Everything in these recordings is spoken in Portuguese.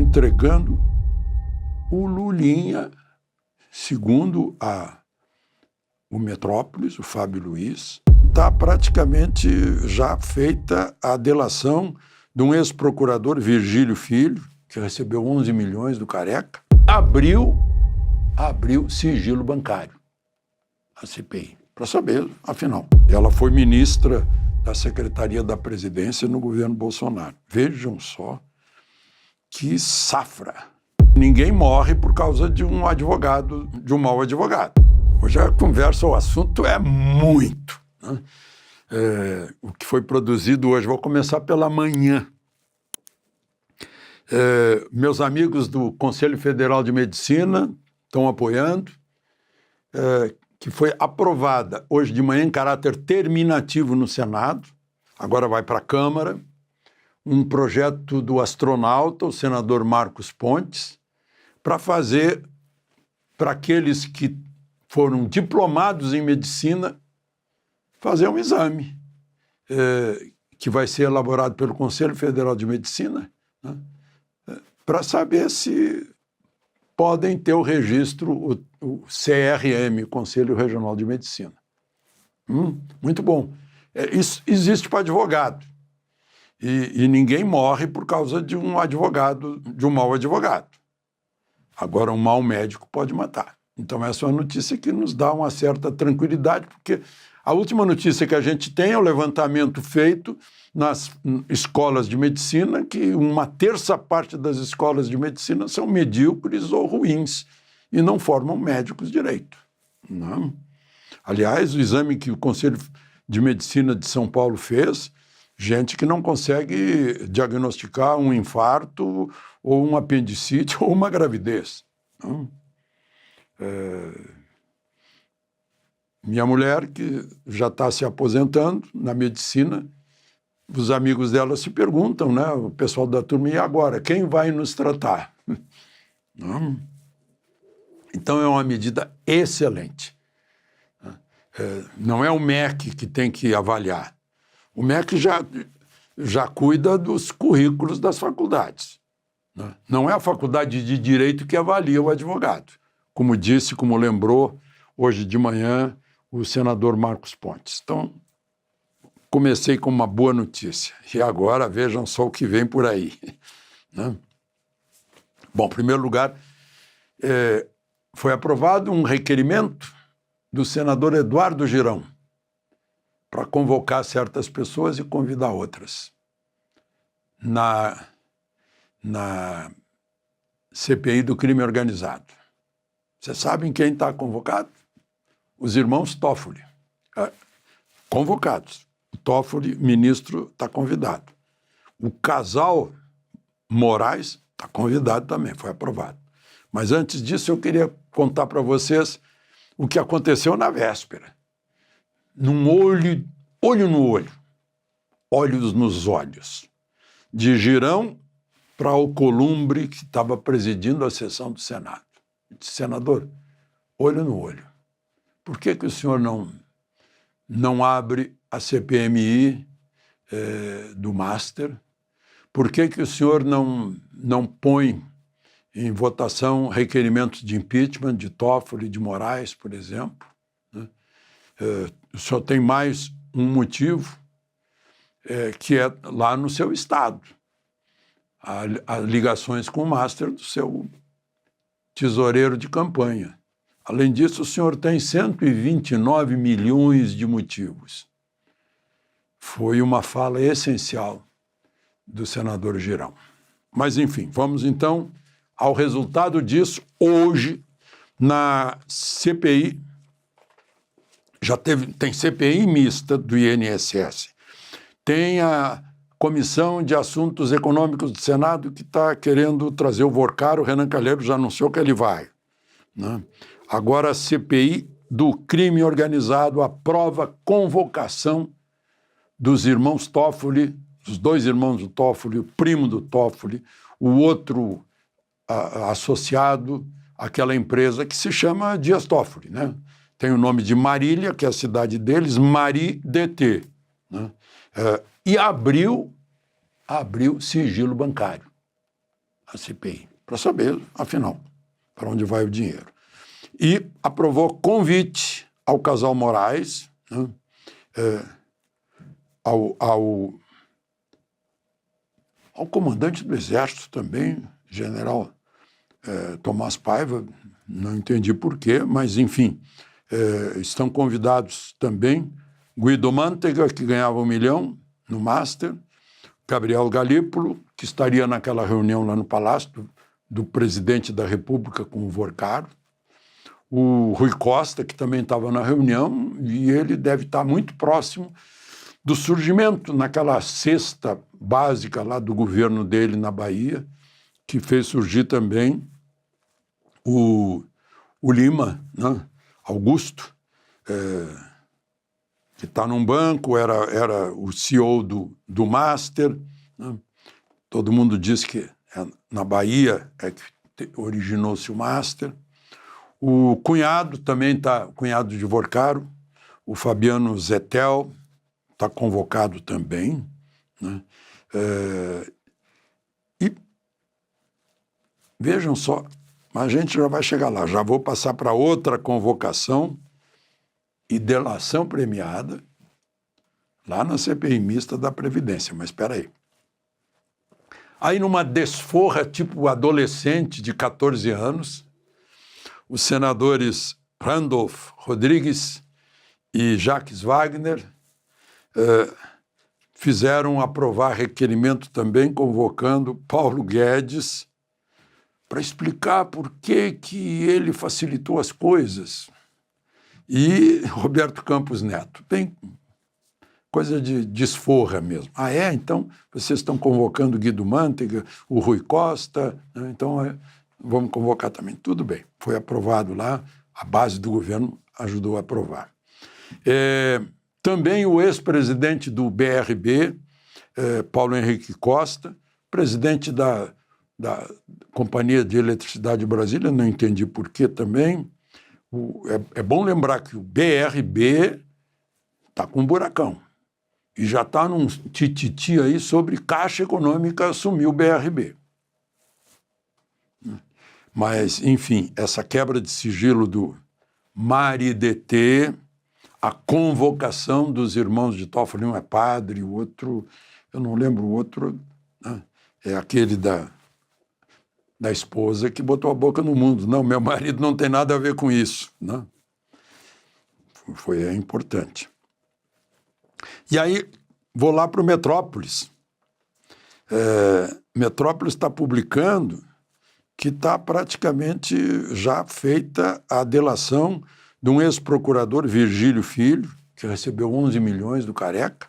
entregando o Lulinha, segundo o Metrópolis, o Fábio Luiz. Está praticamente já feita a delação de um ex-procurador, Virgílio Filho, que recebeu 11 milhões do Careca, abriu sigilo bancário, a CPI, para saber, afinal. Ela foi ministra da Secretaria da Presidência no governo Bolsonaro. Vejam só que safra. Ninguém morre por causa de um advogado, de um mau advogado. Hoje a conversa, o assunto é muito, né? O que foi produzido hoje, vou começar pela manhã. Meus amigos do Conselho Federal de Medicina estão apoiando, que foi aprovada hoje de manhã em caráter terminativo no Senado, agora vai para a Câmara, um projeto do astronauta, o senador Marcos Pontes, para fazer para aqueles que foram diplomados em medicina fazer um exame, que vai ser elaborado pelo Conselho Federal de Medicina, né, para saber se podem ter o registro, o CRM, Conselho Regional de Medicina. Muito bom. Isso existe para advogado. E ninguém morre por causa de um advogado, de um mau advogado. Agora, um mau médico pode matar. Então, essa é uma notícia que nos dá uma certa tranquilidade, porque a última notícia que a gente tem é o levantamento feito nas escolas de medicina, que uma terça parte das escolas de medicina são medíocres ou ruins e não formam médicos direito. Não. Aliás, o exame que o Conselho de Medicina de São Paulo fez, gente que não consegue diagnosticar um infarto ou um apendicite ou uma gravidez. Não. Minha mulher, que já está se aposentando na medicina, os amigos dela se perguntam, né? O pessoal da turma, e agora? Quem vai nos tratar? Não. Então, é uma medida excelente. Não é o MEC que tem que avaliar. O MEC já cuida dos currículos das faculdades. Né? Não é a faculdade de Direito que avalia o advogado. Como disse, como lembrou hoje de manhã o senador Marcos Pontes. Então, comecei com uma boa notícia. E agora vejam só o que vem por aí. Né? Bom, em primeiro lugar, foi aprovado um requerimento do senador Eduardo Girão para convocar certas pessoas e convidar outras na CPI do crime organizado. Vocês sabem quem está convocado? Os irmãos Toffoli, convocados. O Toffoli, ministro, está convidado. O casal Moraes está convidado também, foi aprovado. Mas antes disso, eu queria contar para vocês o que aconteceu na véspera. Num olho no olho, olhos nos olhos, de Girão para Alcolumbre, que estava presidindo a sessão do Senado. Eu disse, senador, olho no olho. Por que o senhor não abre a CPMI do Master? Por que o senhor não põe em votação requerimentos de impeachment de Toffoli e de Moraes, por exemplo? Né? O senhor tem mais um motivo, que é lá no seu estado. Há ligações com o Master do seu tesoureiro de campanha. Além disso, o senhor tem 129 milhões de motivos. Foi uma fala essencial do senador Girão. Mas, enfim, vamos então ao resultado disso. Hoje, na CPI, tem CPI mista do INSS, tem a Comissão de Assuntos Econômicos do Senado que está querendo trazer o Vorcar, o Renan Calheiros já anunciou que ele vai. Né? Agora a CPI do crime organizado aprova convocação dos irmãos Toffoli, os dois irmãos do Toffoli, o primo do Toffoli, o outro associado àquela empresa que se chama Dias Toffoli, né? Tem o nome de Marília, que é a cidade deles, MariDT. Né? E abriu sigilo bancário. a CPI, para saber, afinal, para onde vai o dinheiro. E aprovou convite ao casal Moraes, né, ao comandante do Exército também, general Tomás Paiva, não entendi porquê, mas, enfim, estão convidados também Guido Mantega, que ganhava 1 milhão no Master, Gabriel Galípolo, que estaria naquela reunião lá no Palácio do presidente da República com o Vorcaro, o Rui Costa, que também estava na reunião, e ele deve estar muito próximo do surgimento naquela cesta básica lá do governo dele na Bahia, que fez surgir também o Lima, né? Augusto, que está num banco, era o CEO do Master, né? Todo mundo diz que na Bahia é que originou-se o Master. O cunhado também está, cunhado de Vorcaro, o Fabiano Zettel, está convocado também, né? E vejam só, a gente já vai chegar lá, já vou passar para outra convocação e delação premiada lá na CPI mista da Previdência, mas espera aí. Aí numa desforra tipo adolescente de 14 anos, os senadores Randolph Rodrigues e Jacques Wagner fizeram aprovar requerimento também convocando Paulo Guedes para explicar por que ele facilitou as coisas. E Roberto Campos Neto. Tem coisa de desforra mesmo. Ah, é? Então vocês estão convocando o Guido Mantega, o Rui Costa, né? Então vamos convocar também. Tudo bem, foi aprovado lá, a base do governo ajudou a aprovar. Também o ex-presidente do BRB, Paulo Henrique Costa, presidente da Companhia de Eletricidade de Brasília, não entendi por que também. É bom lembrar que o BRB está com um buracão e já está num tititi aí sobre Caixa Econômica assumir o BRB. Mas, enfim, essa quebra de sigilo do MariDT, a convocação dos irmãos de Toffoli, um é padre, o outro, eu não lembro o outro, né? É aquele da esposa que botou a boca no mundo. Não, meu marido não tem nada a ver com isso, né? Foi importante. E aí, vou lá para o Metrópolis. Metrópolis está publicando que está praticamente já feita a delação de um ex-procurador, Virgílio Filho, que recebeu 11 milhões do Careca,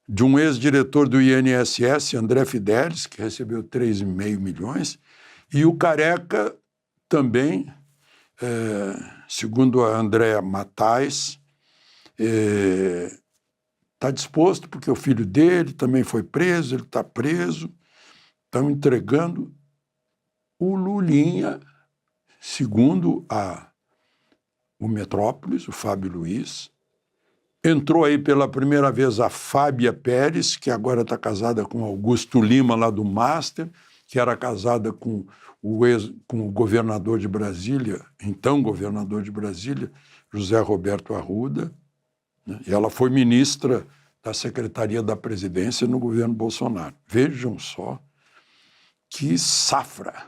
de um ex-diretor do INSS, André Fidelis, que recebeu 3,5 milhões, e o Careca também, segundo a Andréa Matais, está disposto, porque o filho dele também foi preso, ele está preso, estão entregando o Lulinha, segundo o Metrópolis, o Fábio Luiz. Entrou aí pela primeira vez a Fábia Pérez, que agora está casada com Augusto Lima, lá do Master, que era casada com o governador de Brasília, então governador de Brasília, José Roberto Arruda, né? E ela foi ministra da Secretaria da Presidência no governo Bolsonaro. Vejam só que safra.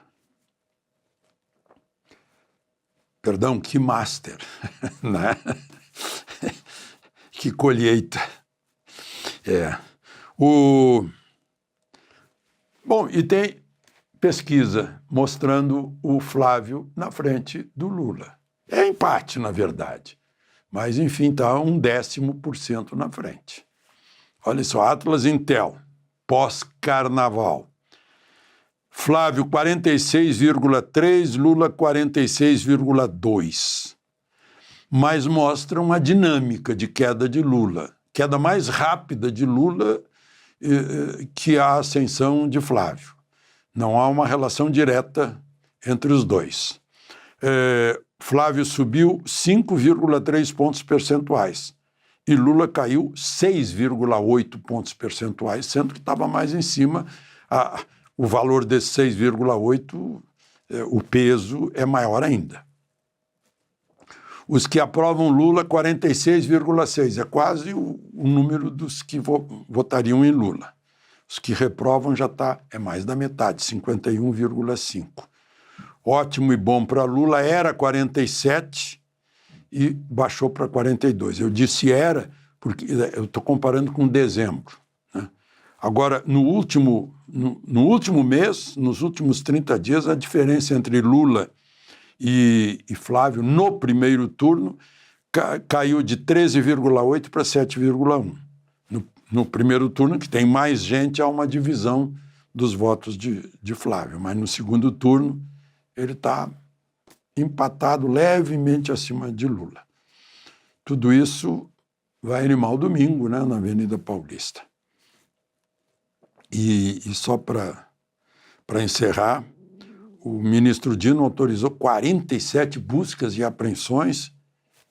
Perdão, que master, né? Que colheita. Bom, e tem pesquisa mostrando o Flávio na frente do Lula. É empate, na verdade. Mas, enfim, está 0,1% na frente. Olha só, Atlas Intel, pós-carnaval. Flávio, 46,3%, Lula, 46,2%. Mas mostra uma dinâmica de queda de Lula. Queda mais rápida de Lula que a ascensão de Flávio. Não há uma relação direta entre os dois. Flávio subiu 5,3 pontos percentuais e Lula caiu 6,8 pontos percentuais, sendo que estava mais em cima. o valor desse 6,8, o peso é maior ainda. Os que aprovam Lula, 46,6. É quase o número dos que votariam em Lula. Os que reprovam já é mais da metade, 51,5. Ótimo e bom para Lula era 47 e baixou para 42. Eu disse era porque eu estou comparando com dezembro, né? Agora, no último mês, nos últimos 30 dias, a diferença entre Lula e Flávio no primeiro turno caiu de 13,8 para 7,1. No primeiro turno, que tem mais gente, há uma divisão dos votos de Flávio, mas no segundo turno ele está empatado levemente acima de Lula. Tudo isso vai animar o domingo, né, na Avenida Paulista. E só para encerrar, o ministro Dino autorizou 47 buscas e apreensões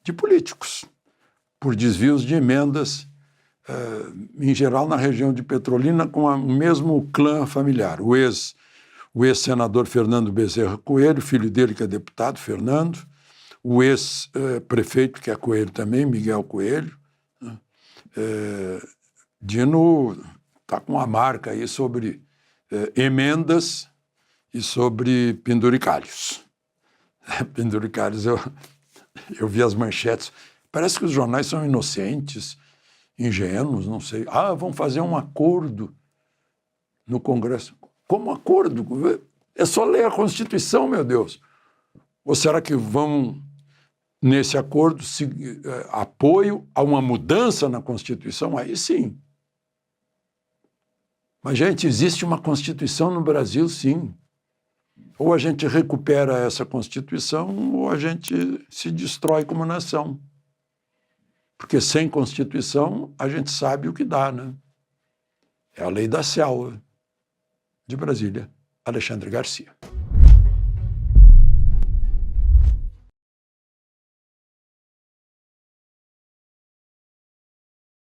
de políticos por desvios de emendas, em geral na região de Petrolina, com o mesmo clã familiar. O ex-senador Fernando Bezerra Coelho, filho dele que é deputado, Fernando, o ex-prefeito, que é Coelho também, Miguel Coelho. Dino está com uma marca aí sobre emendas e sobre penduricalhos. Penduricalhos, eu vi as manchetes. Parece que os jornais são inocentes, ingênuos, não sei. Vão fazer um acordo no Congresso. Como acordo? É só ler a Constituição, meu Deus. Ou será que vão, nesse acordo, apoio a uma mudança na Constituição? Aí sim. Mas, gente, existe uma Constituição no Brasil, sim. Ou a gente recupera essa Constituição ou a gente se destrói como nação. Porque sem Constituição a gente sabe o que dá, né? É a lei da selva. De Brasília, Alexandre Garcia.